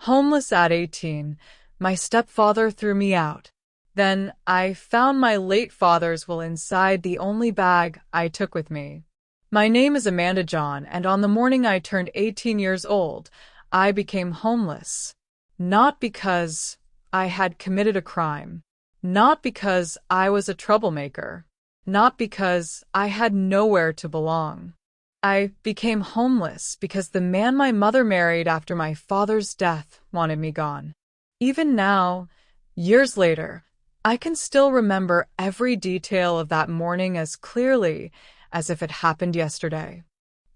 Homeless at 18, my stepfather threw me out. Then I found my late father's will inside the only bag I took with me. My name is Amanda John, and on the morning I turned 18 years old, I became homeless. Not because I had committed a crime. Not because I was a troublemaker. Not because I had nowhere to belong. I became homeless because the man my mother married after my father's death wanted me gone. Even now, years later, I can still remember every detail of that morning as clearly as if it happened yesterday.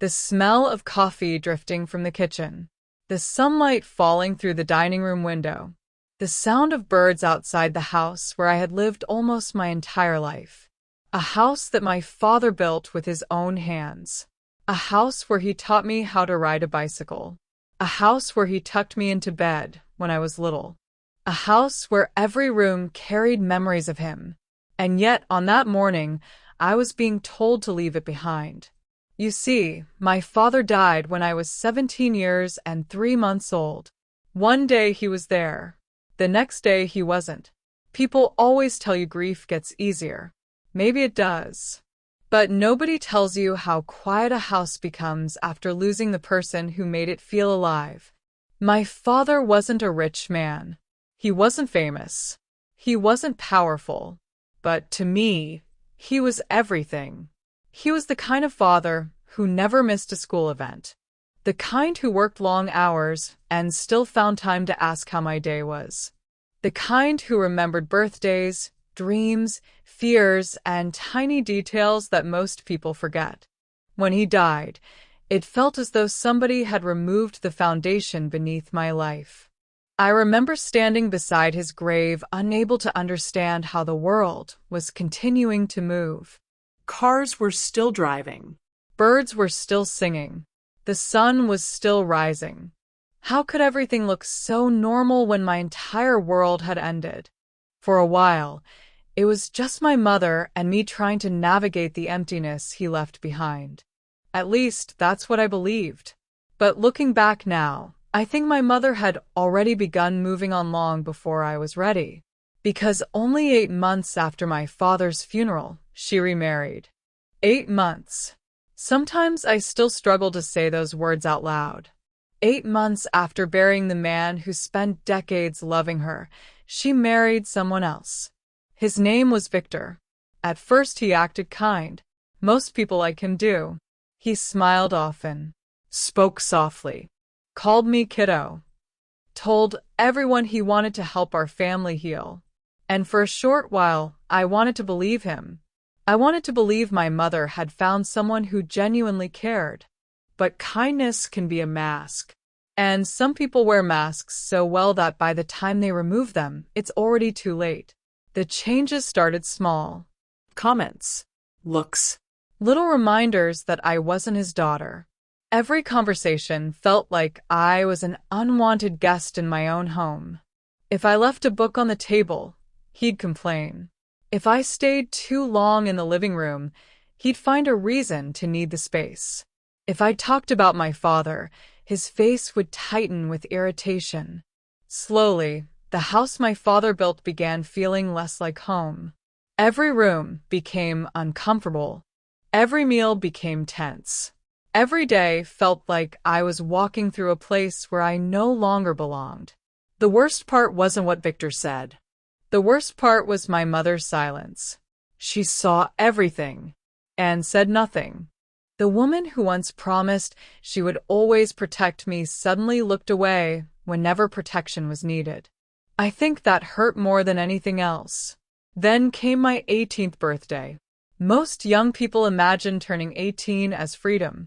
The smell of coffee drifting from the kitchen, the sunlight falling through the dining room window, the sound of birds outside the house where I had lived almost my entire life. A house that my father built with his own hands. A house where he taught me how to ride a bicycle. A house where he tucked me into bed when I was little. A house where every room carried memories of him. And yet, on that morning, I was being told to leave it behind. You see, my father died when I was 17 years and 3 months old. One day he was there. The next day he wasn't. People always tell you grief gets easier. Maybe it does. But nobody tells you how quiet a house becomes after losing the person who made it feel alive. My father wasn't a rich man. He wasn't famous. He wasn't powerful. But to me, he was everything. He was the kind of father who never missed a school event. The kind who worked long hours and still found time to ask how my day was. The kind who remembered birthdays, dreams, fears, and tiny details that most people forget. When he died, it felt as though somebody had removed the foundation beneath my life. I remember standing beside his grave, unable to understand how the world was continuing to move. Cars were still driving. Birds were still singing. The sun was still rising. How could everything look so normal when my entire world had ended? For a while, it was just my mother and me trying to navigate the emptiness he left behind. At least, that's what I believed. But looking back now, I think my mother had already begun moving on long before I was ready. Because only 8 months after my father's funeral, she remarried. 8 months. Sometimes I still struggle to say those words out loud. 8 months after burying the man who spent decades loving her, she married someone else. His name was Victor. At first he acted kind. Most people like him do. He smiled often, spoke softly, called me kiddo, told everyone he wanted to help our family heal. And for a short while, I wanted to believe him. I wanted to believe my mother had found someone who genuinely cared. But kindness can be a mask. And some people wear masks so well that by the time they remove them, it's already too late. The changes started small. Comments. Looks. Little reminders that I wasn't his daughter. Every conversation felt like I was an unwanted guest in my own home. If I left a book on the table, he'd complain. If I stayed too long in the living room, he'd find a reason to need the space. If I talked about my father, his face would tighten with irritation. Slowly, the house my father built began feeling less like home. Every room became uncomfortable. Every meal became tense. Every day felt like I was walking through a place where I no longer belonged. The worst part wasn't what Victor said. The worst part was my mother's silence. She saw everything and said nothing. The woman who once promised she would always protect me suddenly looked away whenever protection was needed. I think that hurt more than anything else. Then came my 18th birthday. Most young people imagine turning 18 as freedom,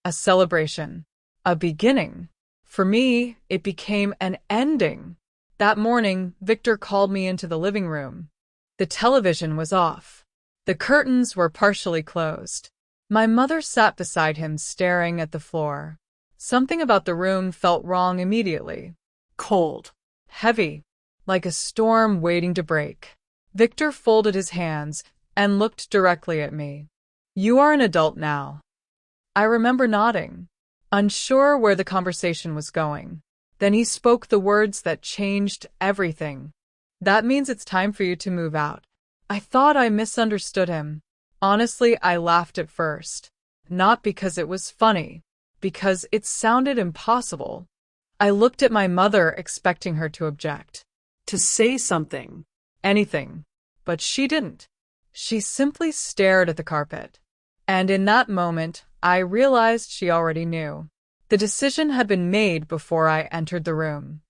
a celebration, a beginning. For me, it became an ending. That morning, Victor called me into the living room. The television was off. The curtains were partially closed. My mother sat beside him, staring at the floor. Something about the room felt wrong immediately. Cold. Heavy. Like a storm waiting to break. Victor folded his hands and looked directly at me. "You are an adult now." I remember nodding, unsure where the conversation was going. Then he spoke the words that changed everything. "That means it's time for you to move out." I thought I misunderstood him. Honestly, I laughed at first. Not because it was funny, because it sounded impossible. I looked at my mother, expecting her to object, To say something. anything. But she didn't. She simply stared at the carpet. And in that moment, I realized she already knew. The decision had been made before I entered the room.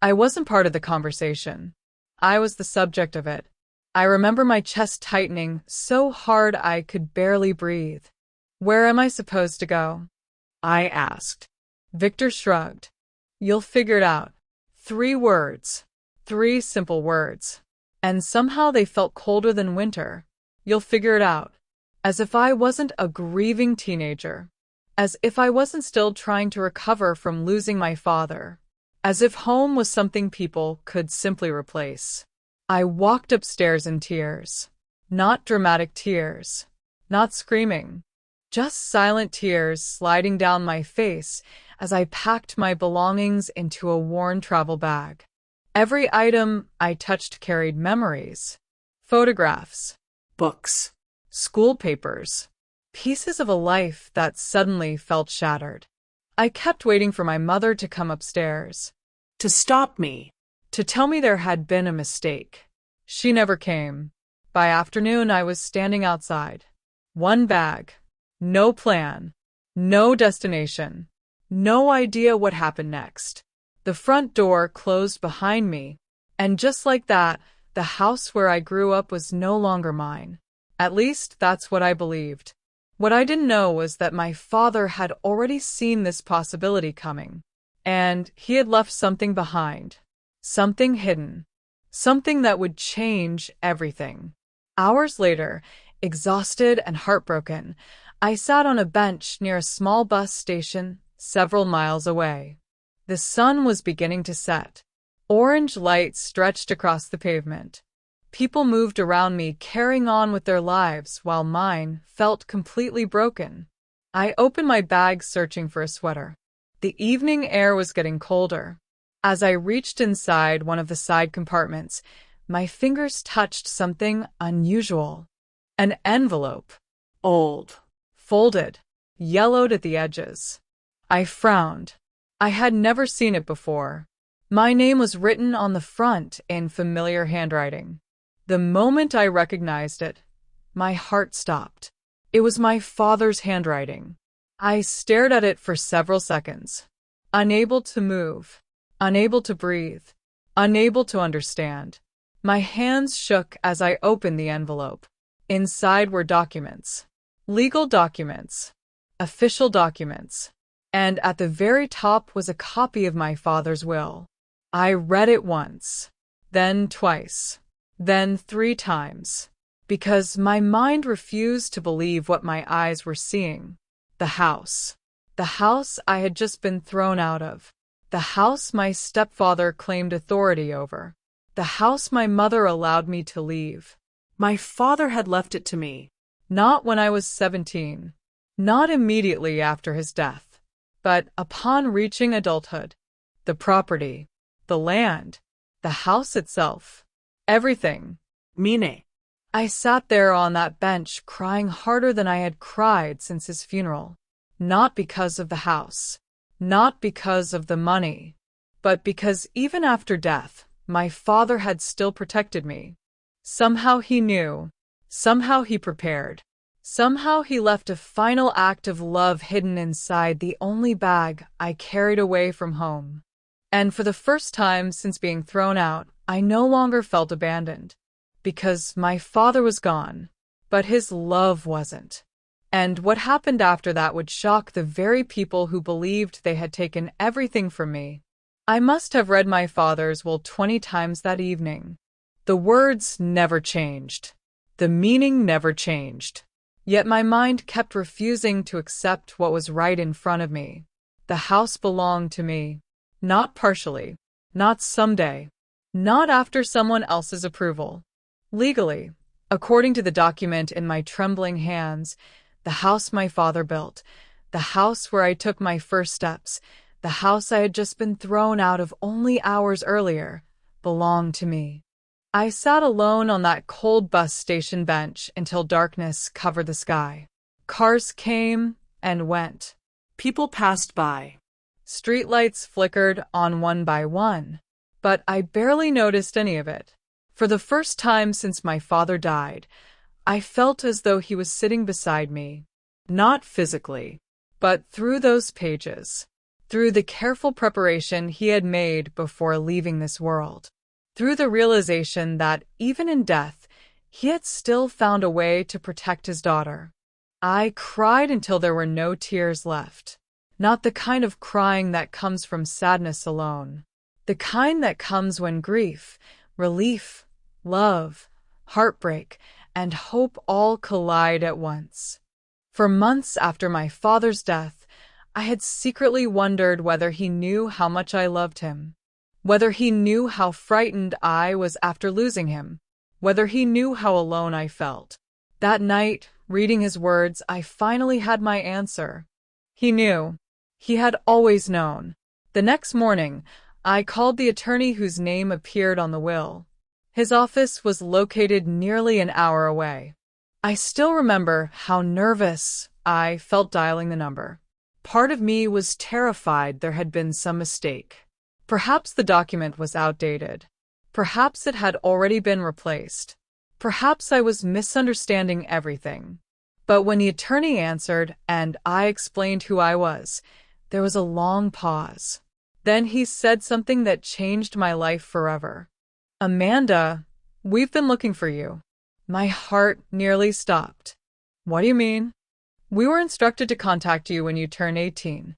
I wasn't part of the conversation. I was the subject of it. I remember my chest tightening so hard I could barely breathe. "Where am I supposed to go?" I asked. Victor shrugged. "You'll figure it out." 3 words. 3 simple words. And somehow they felt colder than winter. "You'll figure it out." As if I wasn't a grieving teenager. As if I wasn't still trying to recover from losing my father. As if home was something people could simply replace. I walked upstairs in tears. Not dramatic tears. Not screaming. Just silent tears sliding down my face as I packed my belongings into a worn travel bag. Every item I touched carried memories. Photographs. Books. School papers. Pieces of a life that suddenly felt shattered. I kept waiting for my mother to come upstairs. To stop me. To tell me there had been a mistake. She never came. By afternoon, I was standing outside. One bag. No plan. No destination. No idea what happened next. The front door closed behind me, and just like that, the house where I grew up was no longer mine. At least, that's what I believed. What I didn't know was that my father had already seen this possibility coming, and he had left something behind. Something hidden. Something that would change everything. Hours later, exhausted and heartbroken, I sat on a bench near a small bus station several miles away. The sun was beginning to set. Orange light stretched across the pavement. People moved around me, carrying on with their lives, while mine felt completely broken. I opened my bag, searching for a sweater. The evening air was getting colder. As I reached inside one of the side compartments, my fingers touched something unusual. An envelope. Old. Folded. Yellowed at the edges. I frowned. I had never seen it before. My name was written on the front in familiar handwriting. The moment I recognized it, my heart stopped. It was my father's handwriting. I stared at it for several seconds, unable to move, unable to breathe, unable to understand. My hands shook as I opened the envelope. Inside were documents. Legal documents. Official documents. And at the very top was a copy of my father's will. I read it once, then twice, then 3 times, because my mind refused to believe what my eyes were seeing. The house. The house I had just been thrown out of. The house my stepfather claimed authority over. The house my mother allowed me to leave. My father had left it to me. Not when I was 17. Not immediately after his death. But upon reaching adulthood. The property. The land. The house itself. Everything. Mine. I sat there on that bench, crying harder than I had cried since his funeral. Not because of the house. Not because of the money. But because even after death, my father had still protected me. Somehow he knew. Somehow he prepared. Somehow he left a final act of love hidden inside the only bag I carried away from home. And for the first time since being thrown out, I no longer felt abandoned. Because my father was gone, but his love wasn't. And what happened after that would shock the very people who believed they had taken everything from me. I must have read my father's will 20 times that evening. The words never changed. The meaning never changed. Yet my mind kept refusing to accept what was right in front of me. The house belonged to me. Not partially. Not someday. Not after someone else's approval. Legally, according to the document in my trembling hands, the house my father built, the house where I took my first steps, The house I had just been thrown out of only hours earlier belonged to me. I sat alone on that cold bus station bench until darkness covered the sky. Cars came and went. People passed by. Streetlights flickered on one by one, but I barely noticed any of it. For the first time since my father died, I felt as though he was sitting beside me, not physically, but through those pages, through the careful preparation he had made before leaving this world, through the realization that even in death, he had still found a way to protect his daughter. I cried until there were no tears left. Not the kind of crying that comes from sadness alone. The kind that comes when grief, relief, love, heartbreak, and hope all collide at once. For months after my father's death, I had secretly wondered whether he knew how much I loved him, whether he knew how frightened I was after losing him, whether he knew how alone I felt. That night, reading his words, I finally had my answer. He knew. He had always known. The next morning, I called the attorney whose name appeared on the will. His office was located nearly an hour away. I still remember how nervous I felt dialing the number. Part of me was terrified there had been some mistake. Perhaps the document was outdated. Perhaps it had already been replaced. Perhaps I was misunderstanding everything. But when the attorney answered and I explained who I was, there was a long pause. Then he said something that changed my life forever. "Amanda, we've been looking for you." My heart nearly stopped. "What do you mean?" "We were instructed to contact you when you turn 18.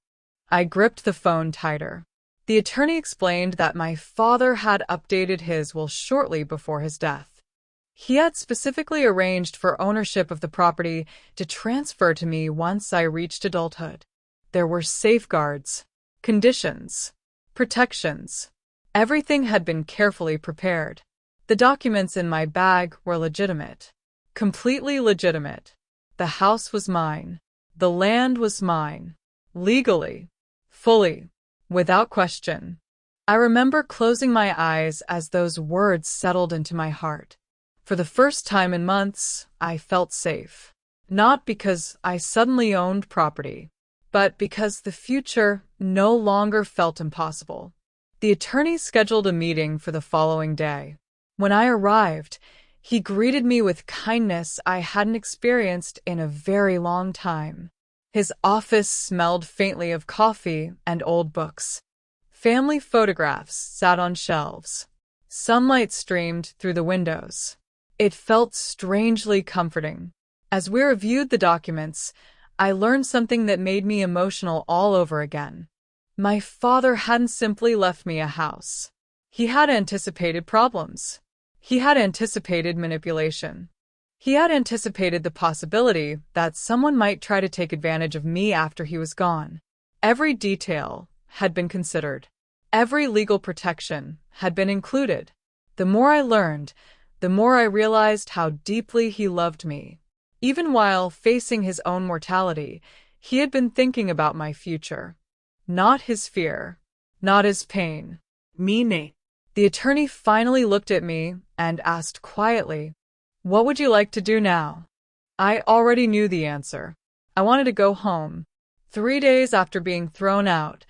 I gripped the phone tighter. The attorney explained that my father had updated his will shortly before his death. He had specifically arranged for ownership of the property to transfer to me once I reached adulthood. There were safeguards, conditions, protections. Everything had been carefully prepared. The documents in my bag were legitimate. Completely legitimate. The house was mine. The land was mine. Legally. Fully. Without question. I remember closing my eyes as those words settled into my heart. For the first time in months, I felt safe. Not because I suddenly owned property, but because the future no longer felt impossible. The attorney scheduled a meeting for the following day. When I arrived, he greeted me with kindness I hadn't experienced in a very long time. His office smelled faintly of coffee and old books. Family photographs sat on shelves. Sunlight streamed through the windows. It felt strangely comforting. As we reviewed the documents, I learned something that made me emotional all over again. My father hadn't simply left me a house. He had anticipated problems. He had anticipated manipulation. He had anticipated the possibility that someone might try to take advantage of me after he was gone. Every detail had been considered. Every legal protection had been included. The more I learned, the more I realized how deeply he loved me. Even while facing his own mortality, he had been thinking about my future. Not his fear, not his pain. Mine. The attorney finally looked at me and asked quietly, "What would you like to do now?" I already knew the answer. I wanted to go home. 3 days after being thrown out,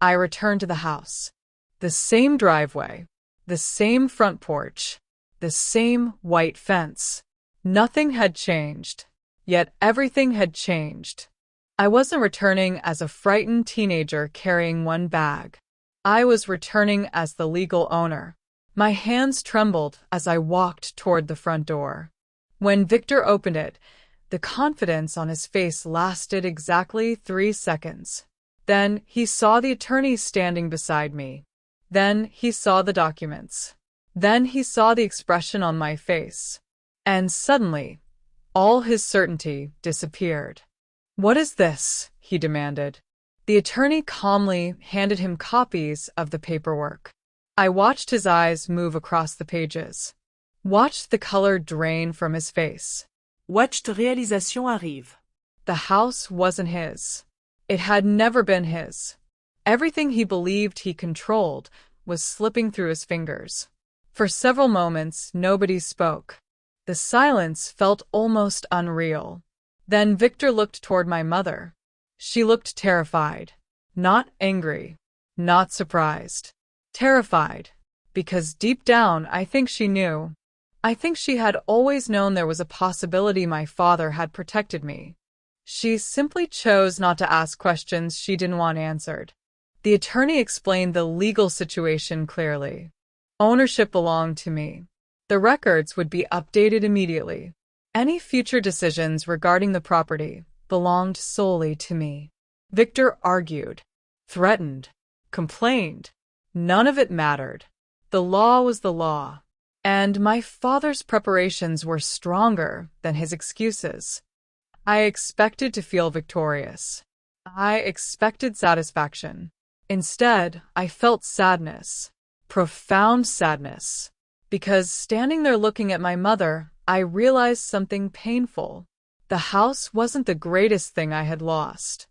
I returned to the house. The same driveway, the same front porch, the same white fence. Nothing had changed, yet everything had changed. I wasn't returning as a frightened teenager carrying one bag. I was returning as the legal owner. My hands trembled as I walked toward the front door. When Victor opened it, the confidence on his face lasted exactly 3 seconds. Then he saw the attorney standing beside me. Then he saw the documents. Then he saw the expression on my face. And suddenly, all his certainty disappeared. "What is this?" he demanded. The attorney calmly handed him copies of the paperwork. I watched his eyes move across the pages. Watched the color drain from his face. Watched réalisation arrive. The house wasn't his. It had never been his. Everything he believed he controlled was slipping through his fingers. For several moments, nobody spoke. The silence felt almost unreal. Then Victor looked toward my mother. She looked terrified. Not angry. Not surprised. Terrified. Because deep down, I think she knew. I think she had always known there was a possibility my father had protected me. She simply chose not to ask questions she didn't want answered. The attorney explained the legal situation clearly. Ownership belonged to me. The records would be updated immediately. Any future decisions regarding the property belonged solely to me. Victor argued, threatened, complained. None of it mattered. The law was the law. And my father's preparations were stronger than his excuses. I expected to feel victorious. I expected satisfaction. Instead, I felt sadness. Profound sadness. Because standing there looking at my mother, I realized something painful. The house wasn't the greatest thing I had lost.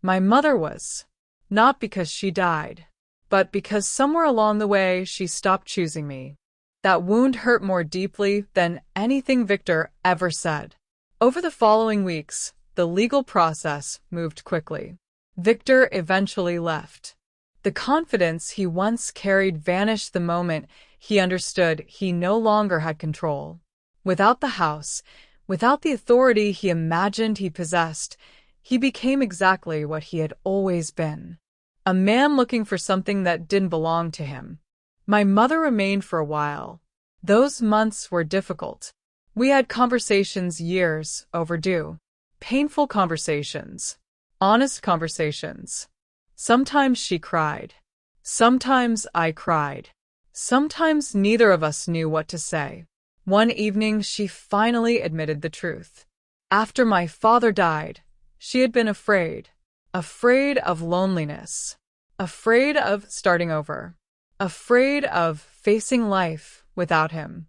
My mother was. Not because she died, but because somewhere along the way she stopped choosing me. That wound hurt more deeply than anything Victor ever said. Over the following weeks, the legal process moved quickly. Victor eventually left. The confidence he once carried vanished the moment he understood he no longer had control. Without the house, without the authority he imagined he possessed, he became exactly what he had always been. A man looking for something that didn't belong to him. My mother remained for a while. Those months were difficult. We had conversations years overdue. Painful conversations. Honest conversations. Sometimes she cried. Sometimes I cried. Sometimes neither of us knew what to say. One evening she finally admitted the truth. After my father died, she had been afraid. Afraid of loneliness. Afraid of starting over. Afraid of facing life without him.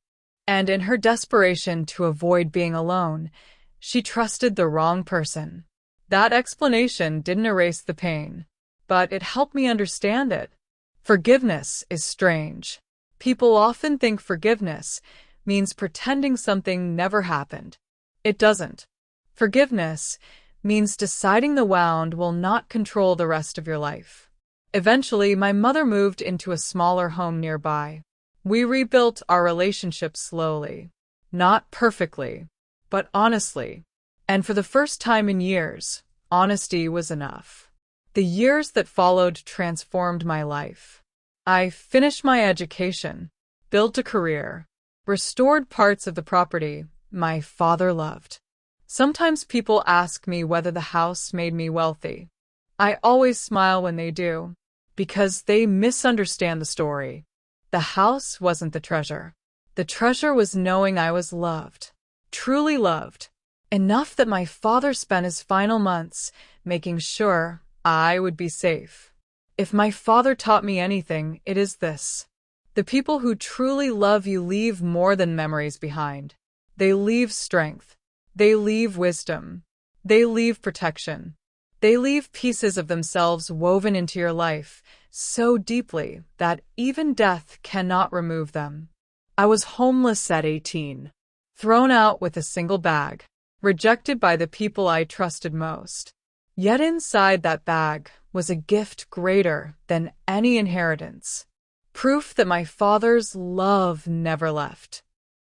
And in her desperation to avoid being alone, she trusted the wrong person. That explanation didn't erase the pain, but it helped me understand it. Forgiveness is strange. People often think forgiveness means pretending something never happened. It doesn't. Forgiveness means deciding the wound will not control the rest of your life. Eventually, my mother moved into a smaller home nearby. We rebuilt our relationship slowly. Not perfectly, but honestly. And for the first time in years, honesty was enough. The years that followed transformed my life. I finished my education, built a career, restored parts of the property my father loved. Sometimes people ask me whether the house made me wealthy. I always smile when they do, because they misunderstand the story. The house wasn't the treasure. The treasure was knowing I was loved, truly loved, enough that my father spent his final months making sure I would be safe. If my father taught me anything, it is this. The people who truly love you leave more than memories behind. They leave strength. They leave wisdom. They leave protection. They leave pieces of themselves woven into your life so deeply that even death cannot remove them. I was homeless at 18, thrown out with a single bag, rejected by the people I trusted most. Yet inside that bag was a gift greater than any inheritance. Proof that my father's love never left.